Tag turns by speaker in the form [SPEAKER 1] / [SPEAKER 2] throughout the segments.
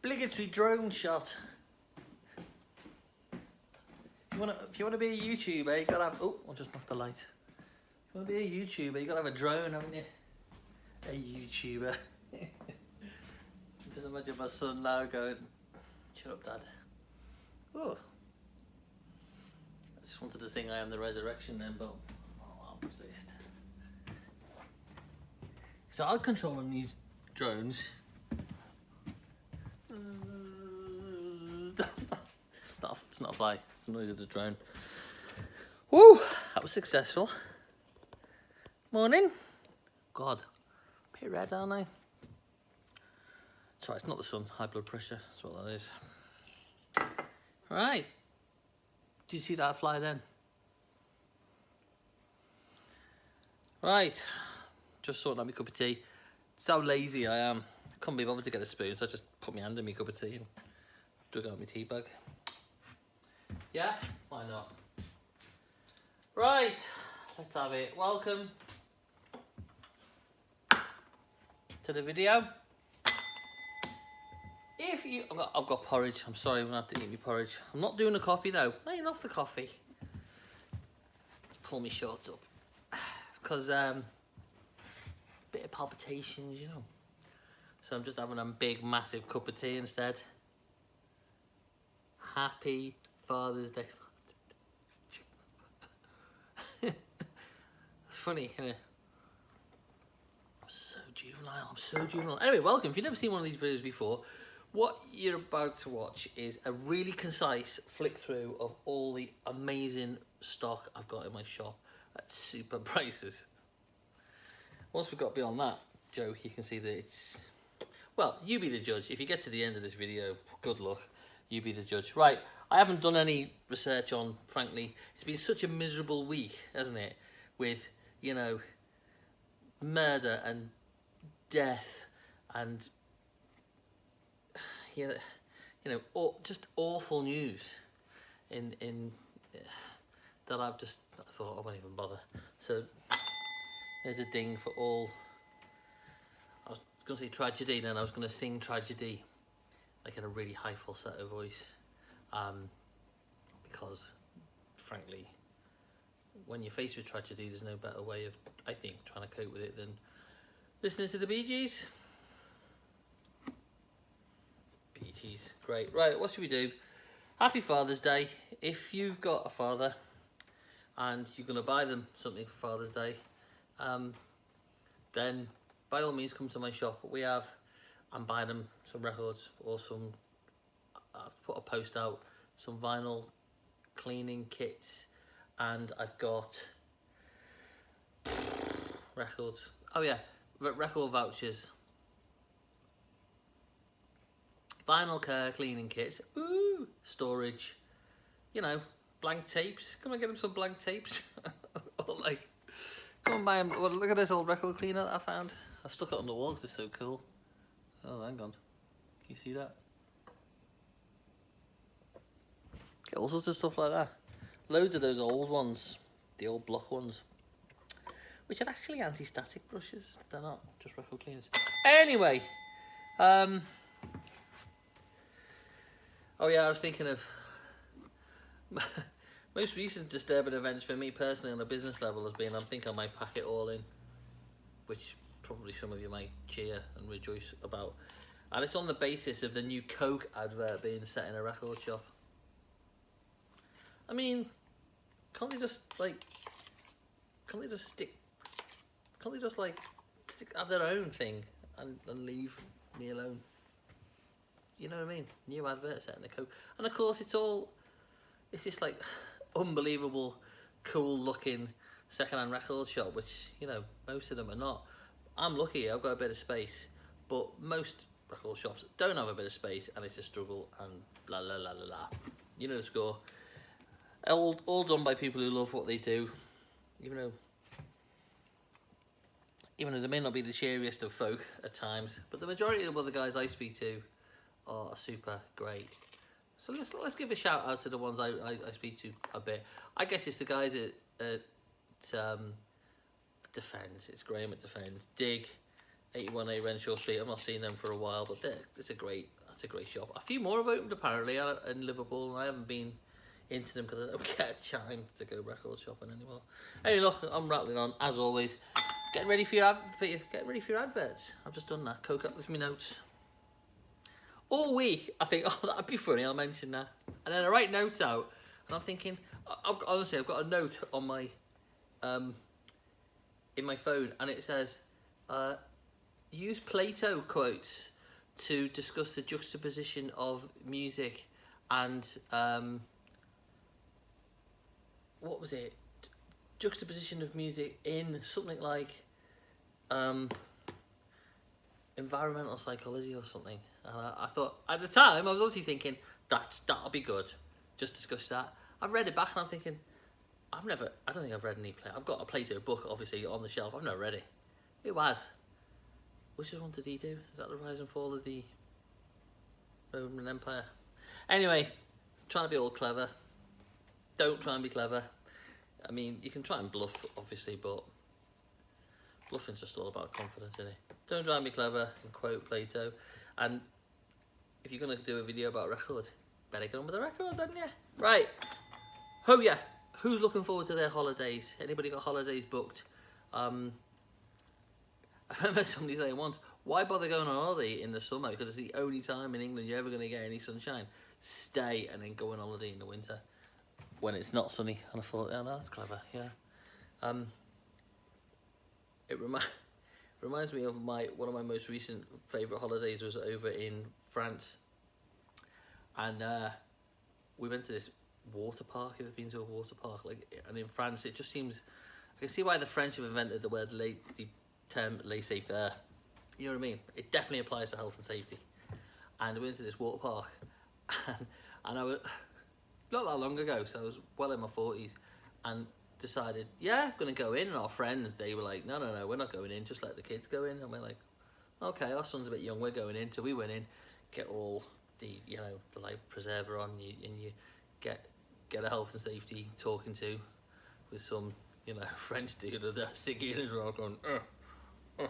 [SPEAKER 1] obligatory drone shot. If you want to be a YouTuber, you gotta have. Oh, I just knocked the light. If you want to be a YouTuber, you gotta have a drone, haven't you? A YouTuber. Just imagine my son now going, "Shut up, Dad." Oh, I just wanted to sing "I Am the Resurrection" then, but I'll persist. So I'll control these drones. It's not a fly, it's the noise of the drone. Woo, that was successful. Morning. God, a bit red, aren't I? Sorry, it's not the sun, high blood pressure, that's what that is. Right, did you see that fly then? Right, just sorting out my cup of tea. That's how lazy I am. I couldn't be bothered to get a spoon, so I just put my hand in my cup of tea and dug out my tea bag. Yeah, why not? Right, let's have it. Welcome to the video. If you, I've got porridge. I'm sorry, I'm gonna have to eat my porridge. I'm not doing the coffee though. I ain't off the coffee. Let's pull my shorts up because bit of palpitations, you know. So I'm just having a big, massive cup of tea instead. Happy Father's Day. It's funny, isn't it? I'm so juvenile. Anyway, welcome. If you've never seen one of these videos before, what you're about to watch is a really concise flick through of all the amazing stock I've got in my shop at super prices. Once we've got beyond that joke, you can see that it's, well, you be the judge. If you get to the end of this video, good luck. You be the judge. Right, I haven't done any research on, frankly, it's been such a miserable week, hasn't it? With, you know, murder and death and, you know, just awful news in that I thought I won't even bother. So there's a ding for all. I was going to say tragedy, then I was going to sing tragedy, like in a really high falsetto voice, because, frankly, when you're faced with tragedy, there's no better way of, I think, trying to cope with it than listening to the Bee Gees. Bee Gees, great. Right, what should we do? Happy Father's Day. If you've got a father and you're going to buy them something for Father's Day, then by all means come to my shop. We have, and buy them some records or some, I've put a post out, some vinyl cleaning kits, and I've got records. Oh yeah, record vouchers, vinyl care cleaning kits, ooh, storage, you know, blank tapes. Come and get them some blank tapes. Or like, come and buy them. Well, look at this old record cleaner that I found. I stuck it on the wall because it's so cool. Oh, hang on. Can you see that? Get all sorts of stuff like that. Loads of those old ones, the old block ones, which are actually anti-static brushes. They're not just record cleaners. Anyway, oh yeah, I was thinking of most recent disturbing events for me personally on a business level has been, I think I might pack it all in, which probably some of you might cheer and rejoice about. And it's on the basis of the new Coke advert being set in a record shop. I mean, can't they just have their own thing and leave me alone? You know what I mean? New advert set in the Coke. And of course it's this like unbelievable, cool looking second-hand record shop, which, you know, most of them are not. I'm lucky, I've got a bit of space, but most record shops don't have a bit of space, and it's a struggle, and blah la la la la. You know the score. All done by people who love what they do, even though they may not be the cheeriest of folk at times, but the majority of the other guys I speak to are super great. So let's give a shout out to the ones I speak to a bit. I guess it's the guys at Defend. It's Graham at Defend. Dig, 81A Renshaw Street. I've not seen them for a while, but it's a great That's a great shop. A few more have opened apparently in Liverpool, and I haven't been into them because I don't get a time to go record shopping anymore. Anyway, look, I'm rattling on as always. Getting ready for your adverts. I've just done that. Coke up with me notes. All week, I think, oh, that'd be funny. I'll mention that, and then I write notes out, and I'm thinking, honestly, I've got a note on my, in my phone, and it says, use Plato quotes to discuss the juxtaposition of music and what was it? Juxtaposition of music in something like environmental psychology or something. And I thought at the time I was obviously thinking that'll be good. Just discuss that. I've read it back and I'm thinking I don't think I've read any Plato. I've got a Plato book obviously on the shelf. I've never read it. It was. Which one did he do? Is that the rise and fall of the Roman Empire? Anyway, trying to be all clever. Don't try and be clever. I mean, you can try and bluff, obviously, but bluffing's just all about confidence, isn't it? Don't try and be clever and quote Plato. And if you're going to do a video about records, better get on with the records, hadn't you? Right. Oh, yeah. Who's looking forward to their holidays? Anybody got holidays booked? I remember somebody saying once, why bother going on holiday in the summer? Because it's the only time in England you're ever going to get any sunshine. Stay and then go on holiday in the winter when it's not sunny. And I thought, yeah, that's clever, yeah. It reminds me of one of my most recent favourite holidays was over in France. And we went to this water park. If you've been to a water park, and in France, it just seems, I can see why the French have invented the word the term laissez-faire. You know what I mean? It definitely applies to health and safety. And we went to this water park, and I was not that long ago, so I was well in my 40s, and decided, yeah, I'm going to go in. And our friends, they were like, no, we're not going in, just let the kids go in. And we're like, okay, our son's a bit young, we're going in. So we went in, get all the, the life preserver on, and you get a health and safety talking to with some, French dude with a ciggy in his rock going, and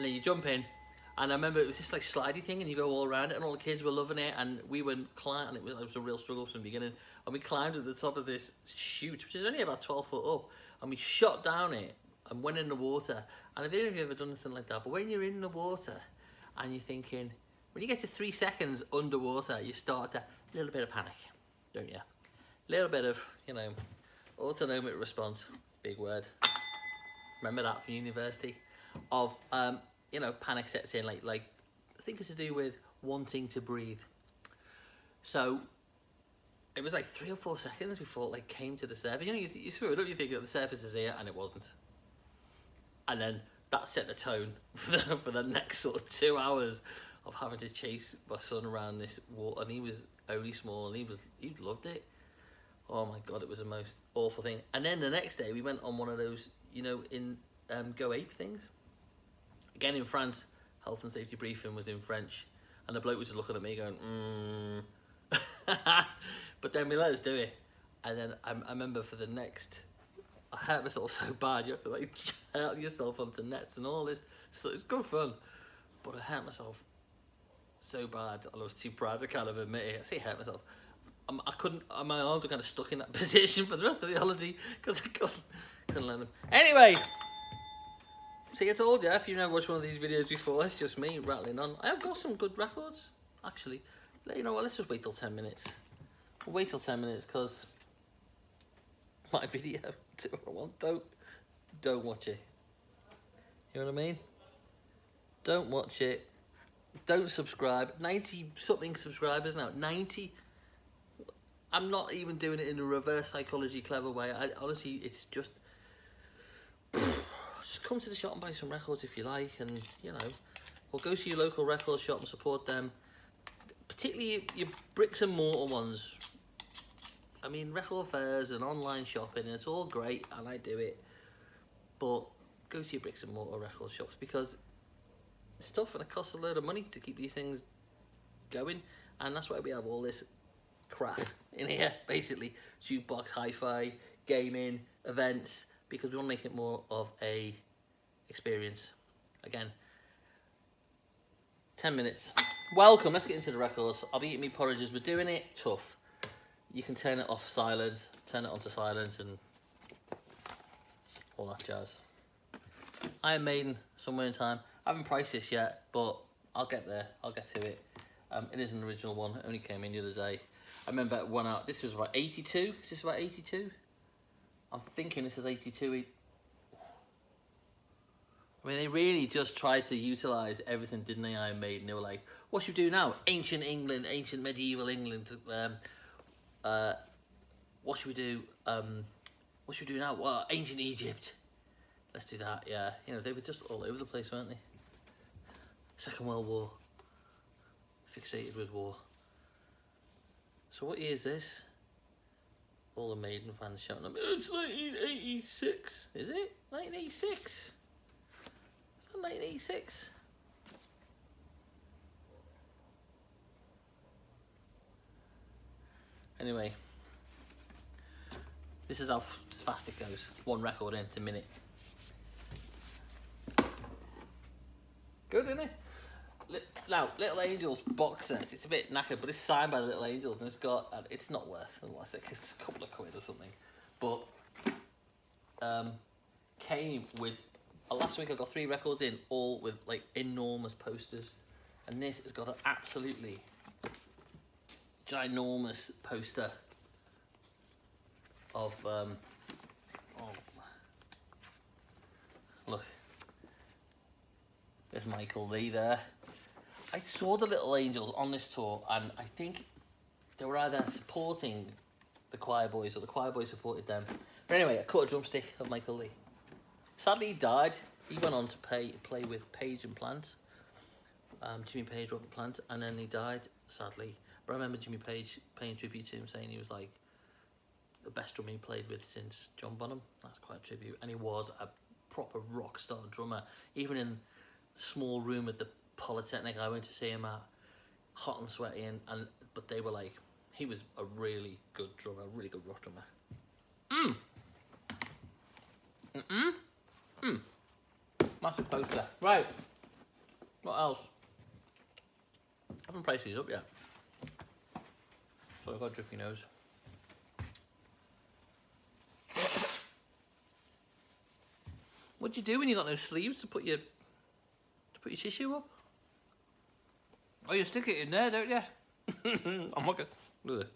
[SPEAKER 1] then you jump in, and I remember it was this like slidey thing, and you go all around it, and all the kids were loving it, and we went climb, and it was a real struggle from the beginning, and we climbed to the top of this chute, which is only about 12 foot up, and we shot down it and went in the water. And I don't know if you've ever done anything like that, but when you're in the water and you're thinking, when you get to 3 seconds underwater, you start to a little bit of panic, don't you? A little bit of, autonomic response, big word. Remember that from university? Of, panic sets in, like I think it's to do with wanting to breathe. So it was like 3 or 4 seconds before it came to the surface. You screw it up, you think that the surface is here, and it wasn't. And then that set the tone for the next sort of 2 hours of having to chase my son around this water, and he was only small, and he loved it. Oh my God, it was the most awful thing. And then the next day we went on one of those, in Go Ape things. Again in France, health and safety briefing was in French, and the bloke was just looking at me going, But then we let us do it, and then I remember for the next, I hurt myself so bad, you have to hurt yourself onto nets and all this, so it was good fun, but I hurt myself so bad, and I was too proud to kind of admit it. I say hurt myself, I couldn't, my arms were kind of stuck in that position for the rest of the holiday, because I couldn't let them. Anyway, see, I told you, if you've never watched one of these videos before, it's just me rattling on. I have got some good records, actually. You know what, let's just wait till 10 minutes. We'll wait till 10 minutes, because my video, do what I want. Don't watch it. You know what I mean? Don't watch it. Don't subscribe. 90-something subscribers now. 90. I'm not even doing it in a reverse psychology clever way. Honestly, it's just come to the shop and buy some records if you like, and or go to your local record shop and support them, particularly your bricks and mortar ones. I mean, record fairs and online shopping, it's all great, and I do it, but go to your bricks and mortar record shops, because it's tough and it costs a load of money to keep these things going, and that's why we have all this crap in here, basically. Jukebox, hi-fi, gaming, events, because we want to make it more of a experience. Again, 10 minutes. welcome. Let's get into the records. I'll be eating me porridges. We're doing it tough. You can turn it off silent, turn it onto silent, and all that jazz. Iron Maiden, Somewhere in Time. I haven't priced this yet, but I'll get there. I'll get to it. It is an original one. It only came in the other day. I remember it went out. This was about 82. Is this about 82? I'm thinking this is 82. I mean, they really just tried to utilise everything, didn't they, Iron Maiden? They were like, what should we do now? Ancient England, ancient medieval England. What should we do? What should we do now? Well, ancient Egypt. Let's do that, yeah. You know, they were just all over the place, weren't they? Second World War. Fixated with war. So what year is this? All the Maiden fans shouting at me, it's 1986. Is it? 1986? 1986. Anyway, this is how fast it goes. One record in a minute. Good, isn't it? Now, Little Angels box set. It's a bit knackered, but it's signed by the Little Angels, and it's got. It's not worth. I think it's a couple of quid or something, but came with. Last week I got 3 records in, all with like enormous posters, and this has got an absolutely ginormous poster of look, there's Michael Lee there. I saw the Little Angels on this tour, and I think they were either supporting the Choir Boys or the Choir Boys supported them. But anyway, I caught a drumstick of Michael Lee. Sadly, he died. He went on to play with Page and Plant. Jimmy Page wrote the Plant, and then he died, sadly. But I remember Jimmy Page paying tribute to him, saying he was like the best drummer he played with since John Bonham. That's quite a tribute. And he was a proper rock star drummer. Even in the small room at the Polytechnic I went to see him at, hot and sweaty, but they were like, he was a really good drummer, a really good rock drummer. Massive poster. Right. What else? I haven't priced these up yet. So I've got a drippy nose. What do you do when you got no sleeves to put your tissue up? Oh, you stick it in there, don't you? I'm not gonna do it.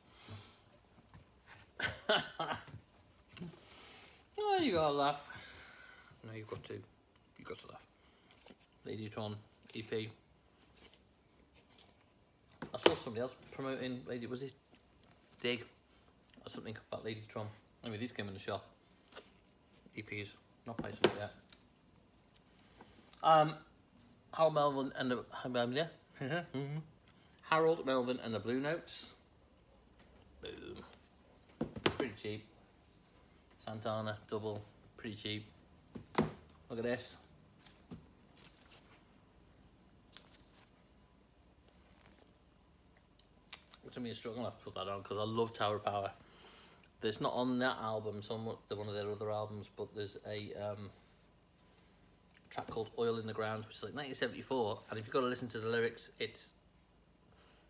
[SPEAKER 1] Oh, you gotta laugh. No, you've got to. You've got to laugh. Ladytron EP. I saw somebody else promoting was it Dig or something about Ladytron. Anyway, these came in the shop. EPs, not priced up yet. Harold Melvin and the Harold Melvin and the Blue Notes. Boom. Pretty cheap. Santana double, pretty cheap. Look at this. It's gonna be a struggle to put that on because I love Tower of Power. There's not on that album, it's on one of their other albums, but there's a track called Oil in the Ground, which is like 1974, and if you've got to listen to the lyrics, it's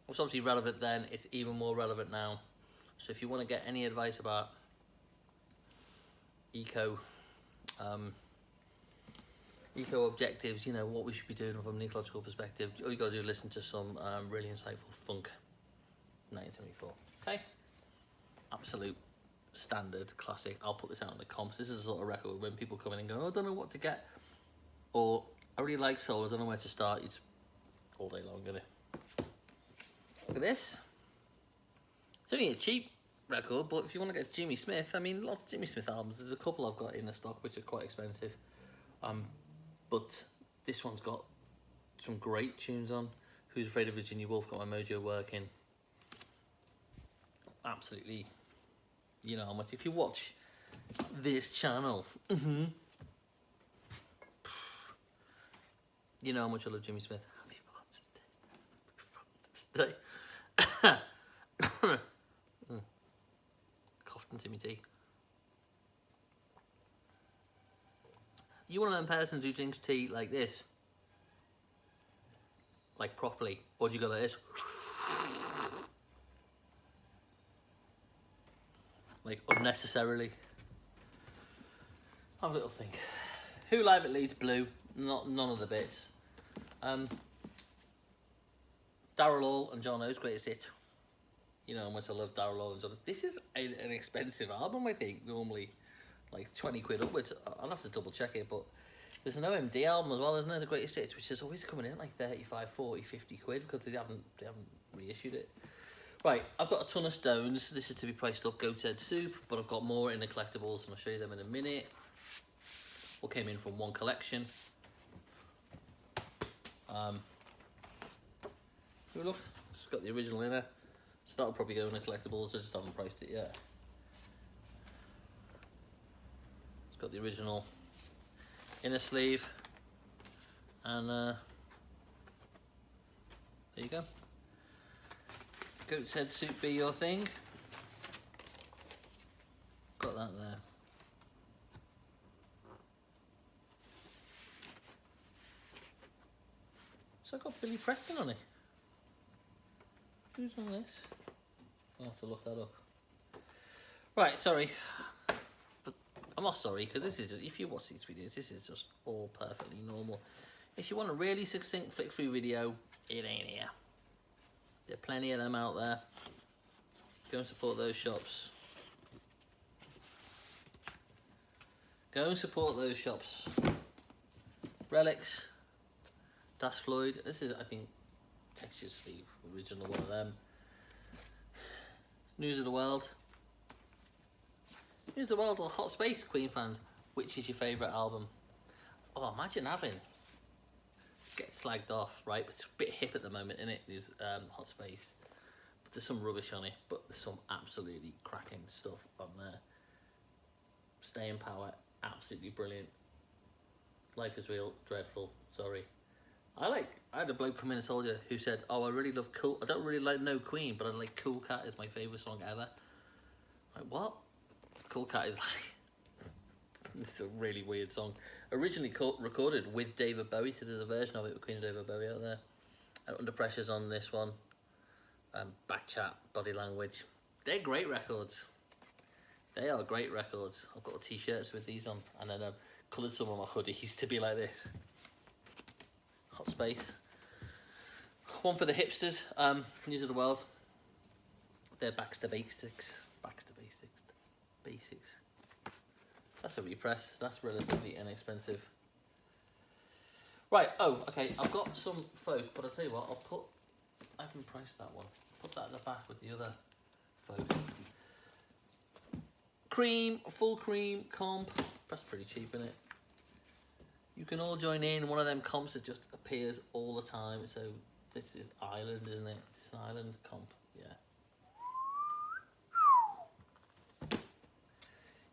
[SPEAKER 1] obviously relevant then, it's even more relevant now. So if you want to get any advice about eco objectives, you know, what we should be doing from an ecological perspective, all you got to do is listen to some really insightful funk. 1974. Okay, absolute standard classic. I'll put this out in the comps. This is a sort of record when people come in and go, oh, I don't know what to get, or I really like soul, I don't know where to start. It's all day long, isn't it? Look at this. It's only a cheap record, but if you want to get Jimmy Smith, I mean, lots of Jimmy Smith albums. There's a couple I've got in the stock which are quite expensive, but this one's got some great tunes on. Who's Afraid of Virginia Woolf, Got My Mojo Working. Absolutely, you know how much. If you watch this channel, you know how much I love Jimmy Smith. Happy Father's Day. Coughed into my tea. You one of them persons who drinks tea like this? like properly, or do you go like this? Like unnecessarily. Have a little think. Who Live at Leeds blue? None of the bits. Daryl Hall and John O's greatest hit. You know how much I love Daryl Hall and John. This is an expensive album, I think. Normally, like 20 quid upwards. I'll have to double check it, but there's an OMD album as well, isn't there? The greatest hits, which is always coming in like 35, 40, 50 quid because they haven't reissued it. Right, I've got a ton of Stones. This is to be priced up. Goat's Head Soup, but I've got more in the collectibles, and I'll show you them in a minute. All came in from one collection. Look, it's got the original in there. So that'll probably go in the collectibles. I just haven't priced it yet. It's got the original inner sleeve, and there you go. Goat's Head Soup be your thing. Got that there. So I've got Billy Preston on it. Who's on this? I'll have to look that up. Right, sorry. But I'm not sorry, because this is, if you watch these videos, this is just all perfectly normal. If you want a really succinct flick through video, it ain't here. There are plenty of them out there. Go and support those shops. Go and support those shops. Relics. Das Floyd. This is, I think, Texture Sleeve, original one of them. News of the World. News of the World or Hot Space, Queen fans. Which is your favourite album? Oh, imagine having Get Slagged Off, right? It's a bit hip at the moment, isn't it? There's Hot Space. But there's some rubbish on it, but there's some absolutely cracking stuff on there. Staying Power, absolutely brilliant. Life is Real, dreadful, sorry. I had a bloke come in and told you who said, oh, I really love Cool, I don't really know Queen, but I like Cool Cat is my favourite song ever. Like, what? Cool Cat is like, it's a really weird song. Originally recorded with David Bowie, so there's a version of it with Queen and David Bowie out there. Under Pressure's on this one. Back Chat, Body Language. They're great records. They are great records. I've got t-shirts with these on, and then I've coloured some of my hoodies to be like this. Hot Space. One for the hipsters. News of the World. They're Baxter Basics. Baxter Basics. Basics. That's a repress. That's relatively inexpensive. Right. Oh, okay. I've got some folk, but I'll tell you what. I haven't priced that one. Put that in the back with the other folk. Cream, full cream comp. That's pretty cheap, isn't it? You can all join in one of them comps that just appears all the time. So this is Island, isn't it? It's an Island comp, yeah.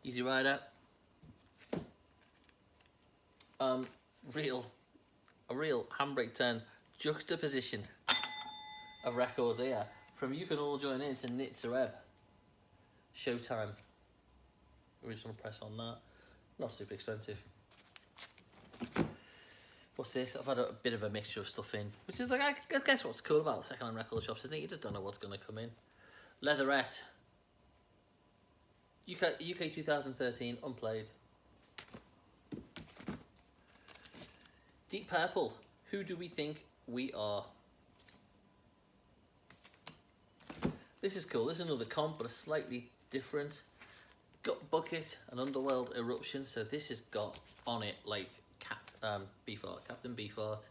[SPEAKER 1] Easy Rider. A real Handbrake 10 juxtaposition of records here. From You Can All Join In to Nitzareb. Showtime. Original press on that. Not super expensive. What's this? I've had a bit of a mixture of stuff in, which is like, I guess what's cool about second-hand record shops, isn't it? You just don't know what's going to come in. Leatherette. UK 2013, unplayed. Deep Purple. Who Do We Think We Are? This is cool. This is another comp, but a slightly different. Got Bucket and Underworld Eruption. So this has got on it like Beefheart, Captain Beefheart.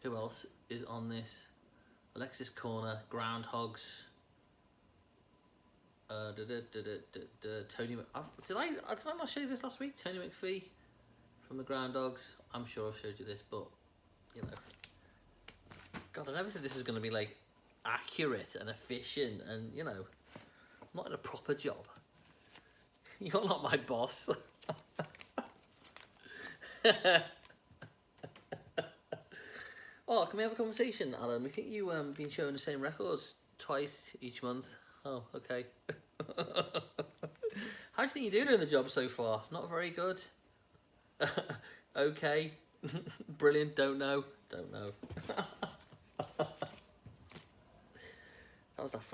[SPEAKER 1] Who else is on this? Alexis Corner, Groundhogs. Tony. Did I not show you this last week? Tony McPhee from the Groundhogs. I'm sure I've showed you this, but you know, God, I never said this was going to be like accurate and efficient, and you know, I'm not in a proper job. You're not my boss. Oh, can we have a conversation, Alan? We think you been showing the same records twice each month. Oh, okay. How do you think you're doing in the job so far? Not very good. Okay. Brilliant. Don't know.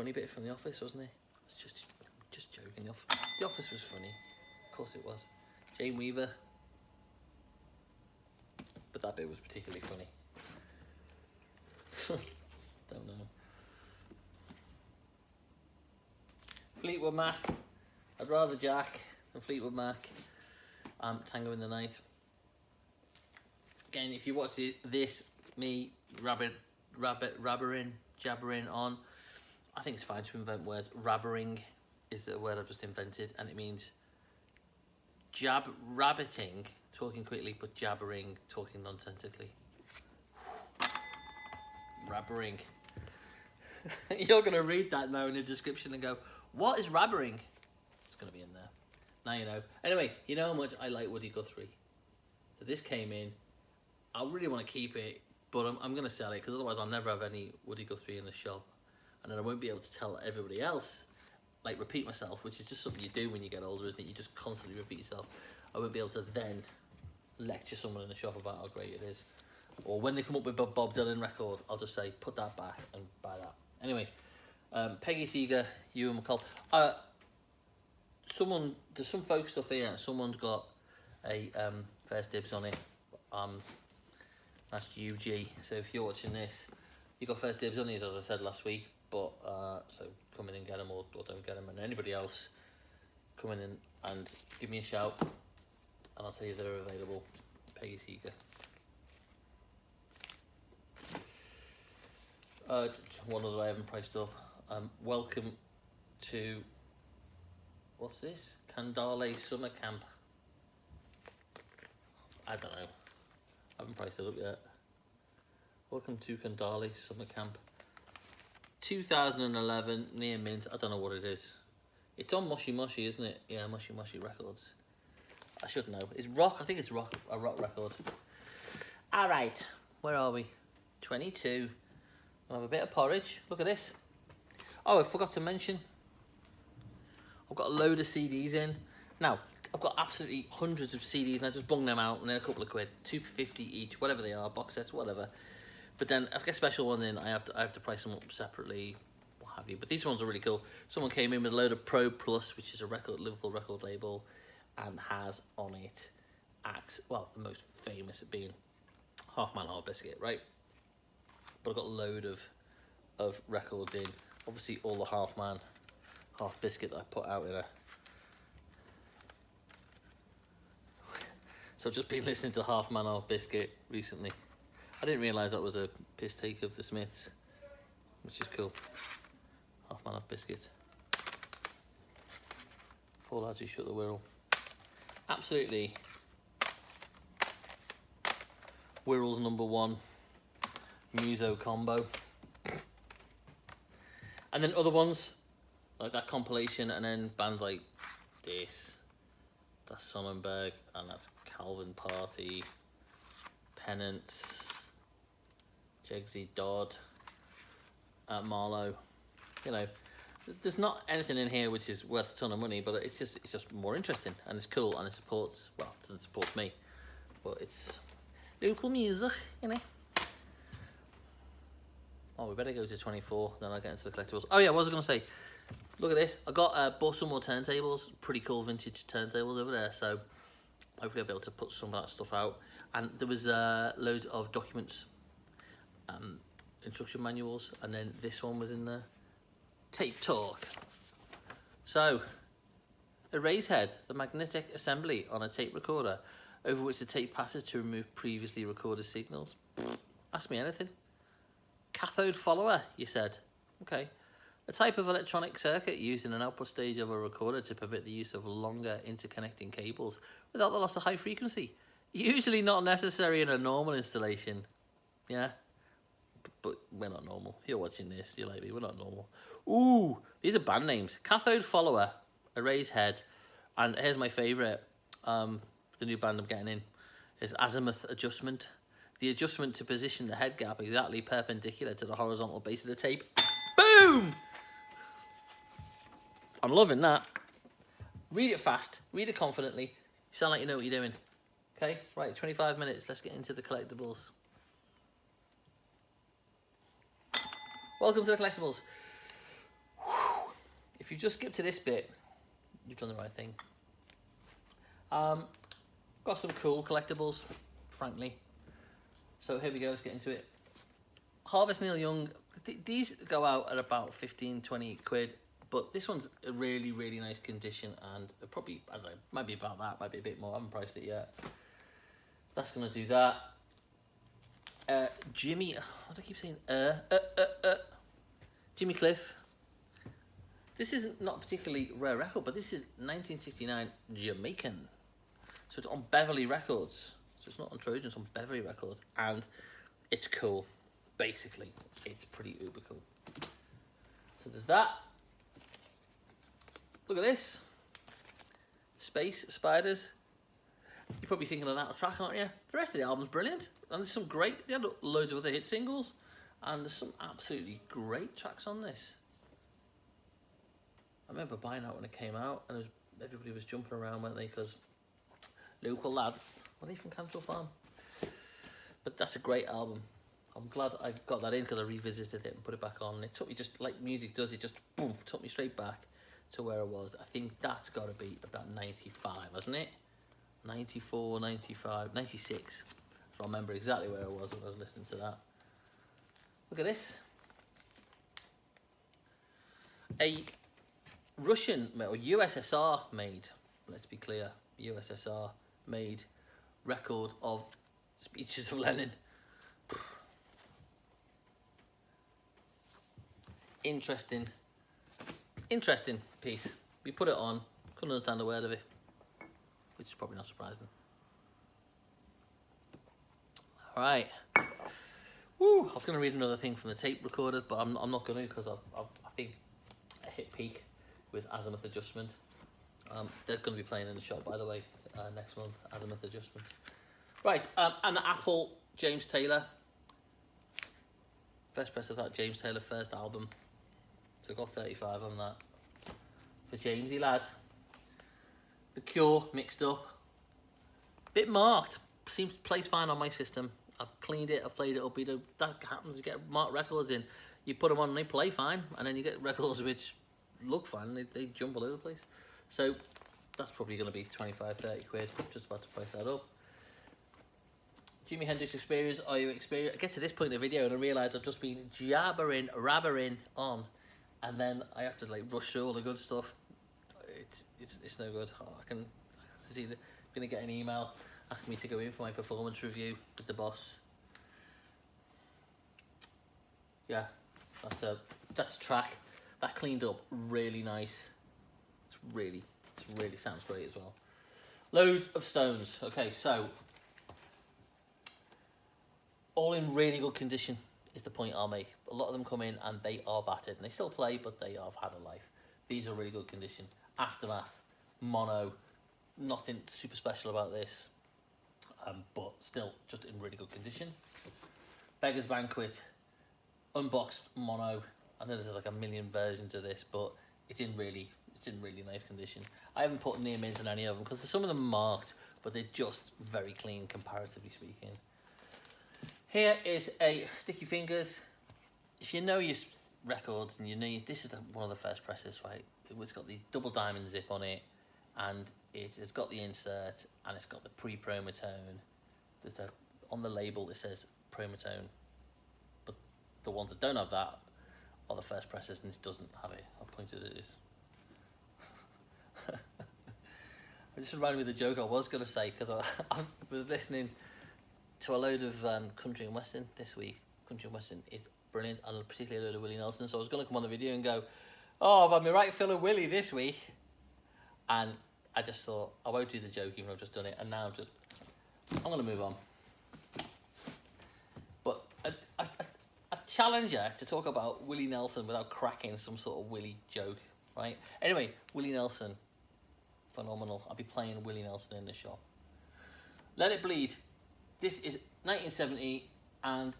[SPEAKER 1] funny bit from The Office, wasn't it? It's just joking. The Office was funny. Of course it was. Jane Weaver. But that bit was particularly funny. Don't know. Fleetwood Mac. I'd rather Jack than Fleetwood Mac. Tango in the Night. Again, if you watch this, me jabbering on, I think it's fine to invent words. Rabbering is the word I've just invented, and it means rabbiting, talking quickly, but jabbering, talking nonsensically. Rabbering. You're going to read that now in the description and go, what is rabbering? It's going to be in there. Now you know. Anyway, you know how much I like Woody Guthrie. So this came in. I really want to keep it, but I'm going to sell it, because otherwise I'll never have any Woody Guthrie in the shop. And then I won't be able to tell everybody else, like repeat myself, which is just something you do when you get older, isn't it? You just constantly repeat yourself. I won't be able to then lecture someone in the shop about how great it is. Or when they come up with a Bob Dylan record, I'll just say, put that back and buy that. Anyway, Peggy Seeger, Ewan McCall. There's some folk stuff here. Someone's got a first dibs on it. That's UG. So if you're watching this, you got first dibs on these, as I said last week. But so come in and get them, or don't get them. And anybody else, come in and give me a shout, and I'll tell you if they're available. Peggy Seeger. One other I haven't priced up. Welcome to, what's this? Kandale Summer Camp. I don't know. I haven't priced it up yet. Welcome to Kandale Summer Camp. 2011, near mint. I don't know what it is. It's on Moshi Moshi, isn't it? Yeah, Moshi Moshi Records. I should know. It's rock. I think it's rock. A rock record. All right. Where are we? 22. I'll have a bit of porridge. Look at this. Oh, I forgot to mention, I've got a load of CDs in. Now, I've got absolutely hundreds of CDs, and I just bung them out, and they're a couple of quid, $2.50 each, whatever they are, box sets, whatever. But then if I get a special one in, I have to price them up separately, what have you. But these ones are really cool. Someone came in with a load of Pro Plus, which is a Liverpool record label, and has on it acts, well, the most famous being Half Man, Half Biscuit, right? But I've got a load of records in. Obviously, all the Half Man, Half Biscuit that I put out in a. So I've just been listening to Half Man, Half Biscuit recently. I didn't realise that was a piss take of the Smiths, which is cool. Half Man, Half Biscuit. Four Lads Who Shut the Wirral. Absolutely. Wirral's #1 Muso combo. And then other ones, like that compilation, and then bands like this. That's Sonnenberg, and that's Calvin Party, Penance, Jegsy Dodd, Marlowe. You know, there's not anything in here which is worth a ton of money, but it's just more interesting, and it's cool, and it supports, well, it doesn't support me, but it's local music, you know. Oh, we better go to 24, then I'll get into the collectibles. Oh yeah, what was I going to say? Look at this. I got bought some more turntables, pretty cool vintage turntables over there, so hopefully I'll be able to put some of that stuff out. And there was loads of documents, instruction manuals, and then this one was in there. Tape Talk. So, a raise head, the magnetic assembly on a tape recorder, over which the tape passes to remove previously recorded signals. Ask me anything. Cathode follower, you said. Okay. A type of electronic circuit used in an output stage of a recorder to permit the use of longer interconnecting cables without the loss of high frequency. Usually not necessary in a normal installation. Yeah? But we're not normal. If you're watching this, you're like me, we're not normal. Ooh, these are band names. Cathode follower, a raised head, and here's my favourite, the new band I'm getting in, is Azimuth Adjustment. The adjustment to position the head gap exactly perpendicular to the horizontal base of the tape. Boom! I'm loving that. Read it fast. Read it confidently. You sound like you know what you're doing. Okay? Right, 25 minutes. Let's get into the collectibles. Welcome to the collectibles. If you just skip to this bit, you've done the right thing. Got some cool collectibles, frankly. So here we go, let's get into it. Harvest Neil Young, these go out at about 15, 20 quid, but this one's a really, really nice condition, and probably, I don't know, might be about that, might be a bit more, I haven't priced it yet. That's gonna do that. Jimmy, what do I keep saying? Jimmy Cliff. This is not a particularly rare record, but this is 1969 Jamaican. So it's on Beverly Records. So it's not on Trojan, it's on Beverly Records. And it's cool. Basically, it's pretty uber cool. So there's that. Look at this. Space Spiders. You're probably thinking of that track, aren't you? The rest of the album's brilliant. And there's some great, they had loads of other hit singles. And there's some absolutely great tracks on this. I remember buying that when it came out, and everybody was jumping around, weren't they? Because local lads, were they from Cantrell Farm? But that's a great album. I'm glad I got that in because I revisited it and put it back on. It took me, just like music does, it just boom, took me straight back to where I was. I think that's got to be about 95, hasn't it? 94, 95, 96. So I remember exactly where I was when I was listening to that. Look at this. A Russian, or USSR made, let's be clear, USSR made record of Speeches of Lenin. Interesting piece. We put it on, couldn't understand a word of it, which is probably not surprising. All right. Woo! I was going to read another thing from the tape recorder, but I'm not going to, because I think I hit peak with Azimuth Adjustment. They're going to be playing in the shop, by the way, next month, Azimuth Adjustment. Right, and Apple, James Taylor. First press of that James Taylor first album. Took off 35 on that. For Jamesy lad. The Cure, mixed up. Bit marked. Seems plays fine on my system. I've cleaned it, I've played it up. That happens, you get marked records in. You put them on and they play fine. And then you get records which look fine and they jump all over the place. So that's probably going to be 25, 30 quid. Just about to price that up. Jimi Hendrix Experience, Are You Experienced? I get to this point in the video and I realise I've just been rabbering on, and then I have to like rush through all the good stuff. It's no good. I can see that I'm going to get an email asking me to go in for my performance review with the boss. Yeah, that's a track. That cleaned up really nice. It really sounds great as well. Loads of Stones. Okay, so all in really good condition is the point I'll make. A lot of them come in and they are battered, and they still play, but they have had a life. These are really good condition. Aftermath, mono, nothing super special about this, but still just in really good condition. Beggar's Banquet, unboxed mono. I know there's like a million versions of this, but it's in really nice condition. I haven't put near mint in any of them because some of them are marked, but they're just very clean comparatively speaking. Here is a Sticky Fingers. If you know your records and you know this is one of the first presses, right? It's got the double diamond zip on it, and it has got the insert, and it's got the pre-Promatone. On the label it says Promatone, but the ones that don't have that are the first presses, and this doesn't have it. I'll point it at this. It just reminded me of the joke I was going to say, because I was listening to a load of country and western this week. Country and western is brilliant, and particularly a load of Willie Nelson. So I was going to come on the video and go, oh, I've had my right fill of Willie this week. And I just thought, I won't do the joke even though I've just done it. And now I'm going to move on. But I challenge you to talk about Willie Nelson without cracking some sort of Willie joke, right? Anyway, Willie Nelson, phenomenal. I'll be playing Willie Nelson in the shop. Let It Bleed. This is 1970, and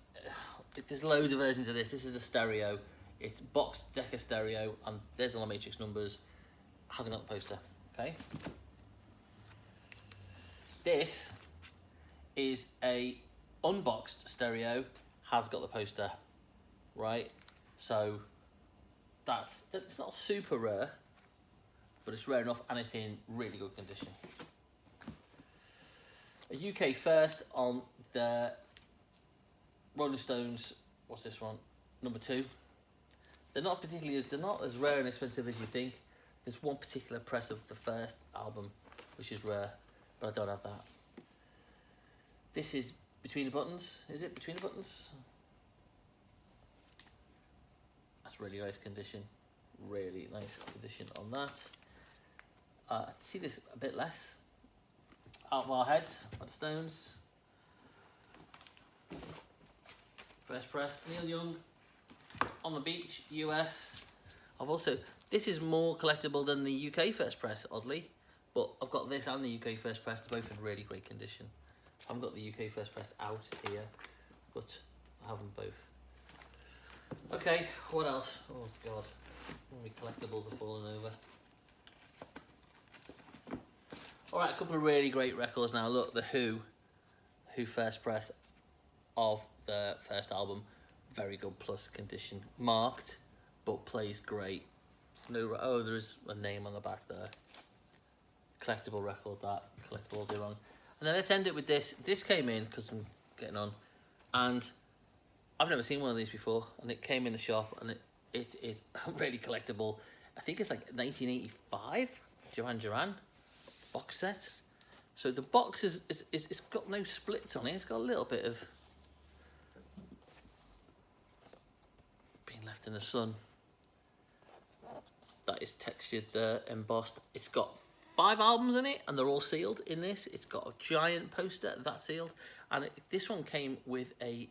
[SPEAKER 1] there's loads of versions of this. This is a stereo. It's box Decca stereo, and there's all the matrix numbers. Hasn't got the poster, okay? This is a unboxed stereo, has got the poster, right? So it's not super rare, but it's rare enough and it's in really good condition. A UK first on the Rolling Stones, what's this one? Number 2. They're not as rare and expensive as you think. There's one particular press of the first album, which is rare, but I don't have that. This is Between the Buttons. Is it Between the Buttons? That's really nice condition. Really nice condition on that. See this a bit less. Out of Our Heads by the Stones. First press, Neil Young. On the Beach, US. This is more collectible than the UK first press, oddly. But I've got this and the UK first press, they're both in really great condition. I haven't got the UK first press out here, but I have them both. Okay, what else? Oh God, my collectibles are falling over. Alright, a couple of really great records now. Look, the Who first press of the first album. Very good plus condition. Marked, but plays great. No, oh, there is a name on the back there. Collectible record, that. Collectible all day long. And then let's end it with this. This came in, because I'm getting on, and I've never seen one of these before, and it came in the shop, and it is really collectible. I think it's like 1985, Duran box set. So the box it's got no splits on it. It's got a little bit of being left in the sun. That is textured there, embossed. It's got 5 albums in it, and they're all sealed in this. It's got a giant poster that's sealed, and this one came with a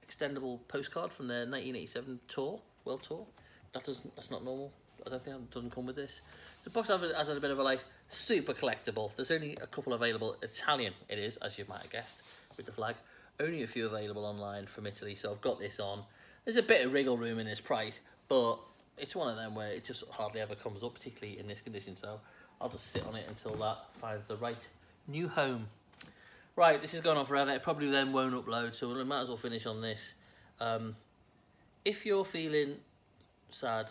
[SPEAKER 1] extendable postcard from their 1987 tour, world tour. That's not normal. I don't think that doesn't come with this. The box has had a bit of a life. Super collectible. There's only a couple available. Italian it is, as you might have guessed, with the flag. Only a few available online from Italy, so I've got this on. There's a bit of wriggle room in this price, but it's one of them where it just hardly ever comes up, particularly in this condition, so I'll just sit on it until that finds the right new home. Right, this is going on forever. It probably then won't upload, so we might as well finish on this. If you're feeling sad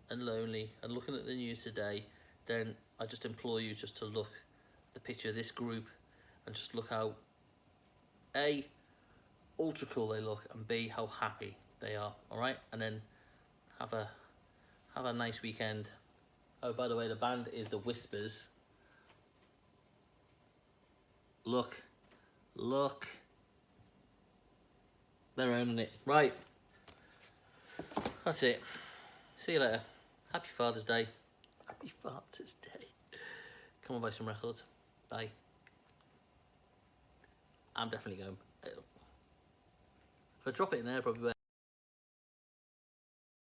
[SPEAKER 1] and lonely and looking at the news today, then I just implore you just to look at the picture of this group and just look how A, ultra cool they look, and B, how happy they are. All right, and then have a nice weekend. Oh, by the way, the band is the Whispers. Look, they're owning it. Right, that's it. See you later. Happy Father's Day. Happy Father's Day. Come on, buy some records. Bye. I'm definitely going. If I drop it in there, probably.